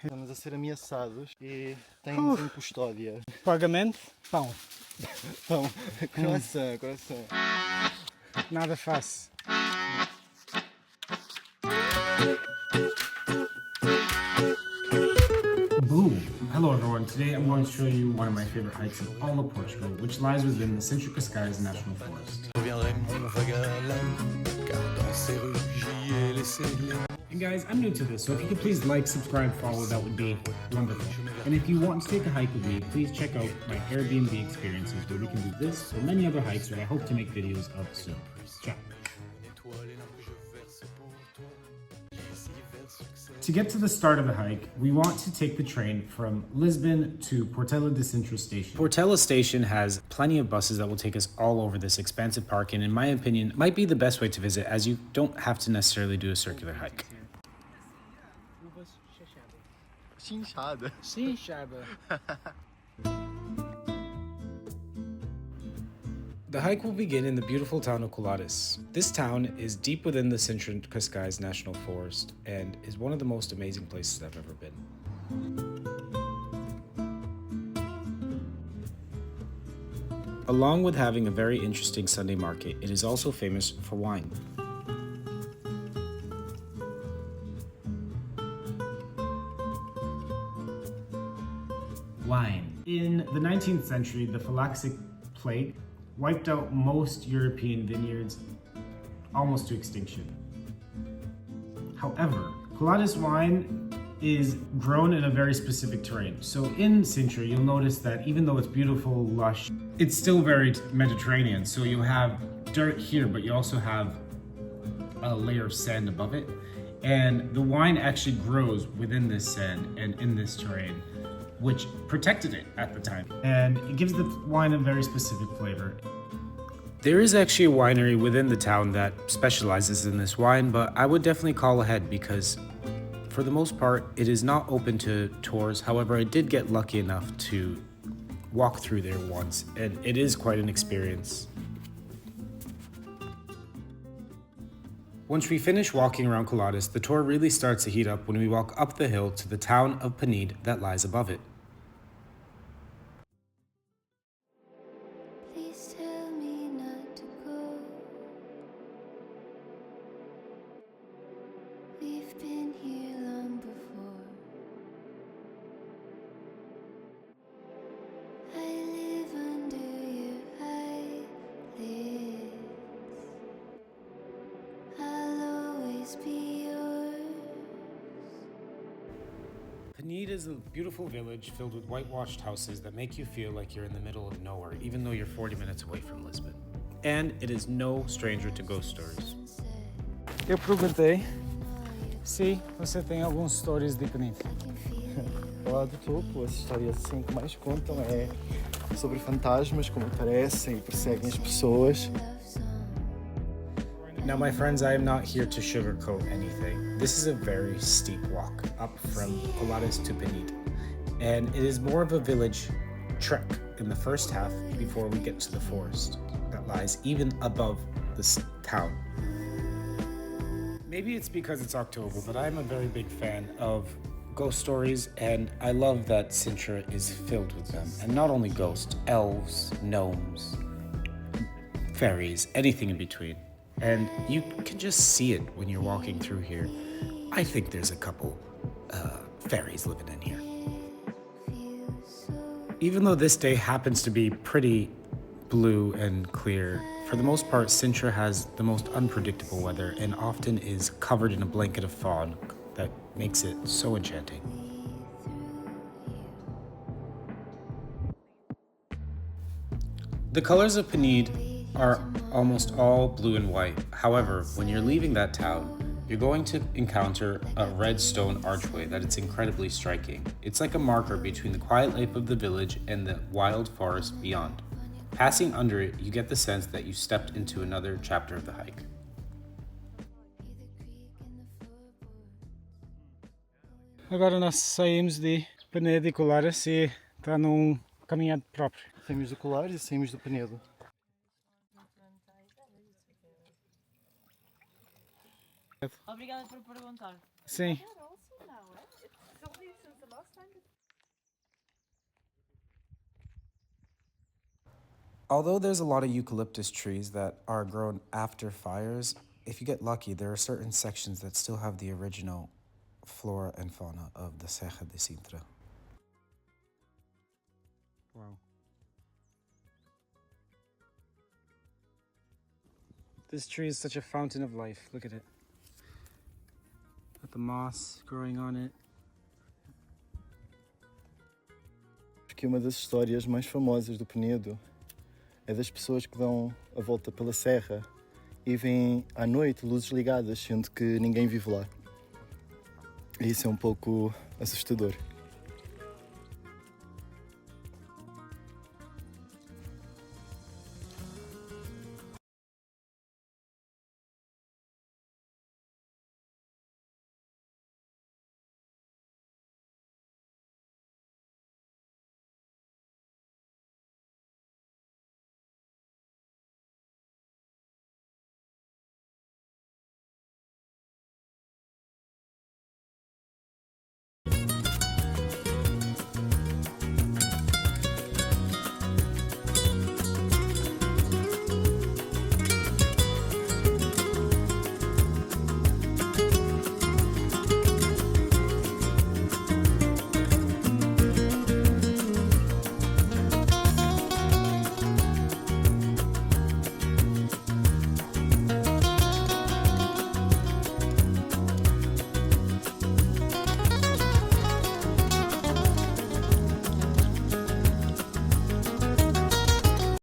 Estamos a ser ameaçados e têm-nos em custódia. Pagamento? Pão. Então, coração, coração. Nada fácil. Boom! Hello everyone, today I'm going to show you one of my favorite hikes in all of Portugal, which lies within the Sintra-Cascais Natural Forest. And guys, I'm new to this, so if you could please like, subscribe, follow, that would be wonderful. And if you want to take a hike with me, please check out my Airbnb experiences where we can do this or many other hikes that I hope to make videos of soon. Ciao! To get to the start of the hike, we want to take the train from Lisbon to Portela de Sintra station. Portela station has plenty of buses that will take us all over this expansive park, and in my opinion, might be the best way to visit as you don't have to necessarily do a circular hike. Chinchada. Chinchada. The hike will begin in the beautiful town of Colares. This town is deep within the Sintra-Cascais National Forest and is one of the most amazing places I've ever been. Along with having a very interesting Sunday market, it is also famous for wine. Wine. In the 19th century, the Phylaxic plague wiped out most European vineyards almost to extinction. However, Colares wine is grown in a very specific terrain. So in Sintra, you'll notice that even though it's beautiful, lush, it's still very Mediterranean. So you'll have dirt here, but you also have a layer of sand above it. And the wine actually grows within this sand and in this terrain, which protected it at the time. And it gives the wine a very specific flavor. There is actually a winery within the town that specializes in this wine, but I would definitely call ahead because for the most part, it is not open to tours. However, I did get lucky enough to walk through there once, and it is quite an experience. Once we finish walking around Colares, the tour really starts to heat up when we walk up the hill to the town of Penedo that lies above it. Please tell me not to go. We've been here long before. I live under your eyelids. I'll always be yours. Penedo is a beautiful village filled with whitewashed houses that make you feel like you're in the middle of nowhere, even though you're 40 minutes away from Lisbon. And it is no stranger to ghost stories. Eu perguntei se você tem alguns stories de Penedo. Lá do topo, as histórias assim que mais contam é sobre fantasmas, como aparecem e perseguem as pessoas. Now, my friends, I am not here to sugarcoat anything. This is a very steep walk up from Colares to Penedo, and it is more of a village trek in the first half before we get to the forest that lies even above this town. Maybe it's because it's October, but I'm a very big fan of ghost stories, and I love that Sintra is filled with them. And not only ghosts, elves, gnomes, fairies, anything in between. And you can just see it when you're walking through here. I think there's a couple fairies living in here. Even though this day happens to be pretty blue and clear, for the most part, Sintra has the most unpredictable weather and often is covered in a blanket of fog that makes it so enchanting. The colors of Penedo are almost all blue and white. However, when you're leaving that town, you're going to encounter a red stone archway that is incredibly striking. It's like a marker between the quiet life of the village and the wild forest beyond. Passing under it, you get the sense that you stepped into another chapter of the hike. Agora nós saímos de Penedo e Colares e está num caminhado próprio. Saímos do Colares e saímos do Penedo. Obrigada por perguntar. Sim. Although there's a lot of eucalyptus trees that are grown after fires, if you get lucky, there are certain sections that still have the original flora and fauna of the Serra de Sintra. Wow. This tree is such a fountain of life. Look at it. Got the moss growing on it. Acho que uma das histórias mais famosas do Penedo é das pessoas que dão a volta pela serra e veem à noite luzes ligadas, sendo que ninguém vive lá. E isso é um pouco assustador.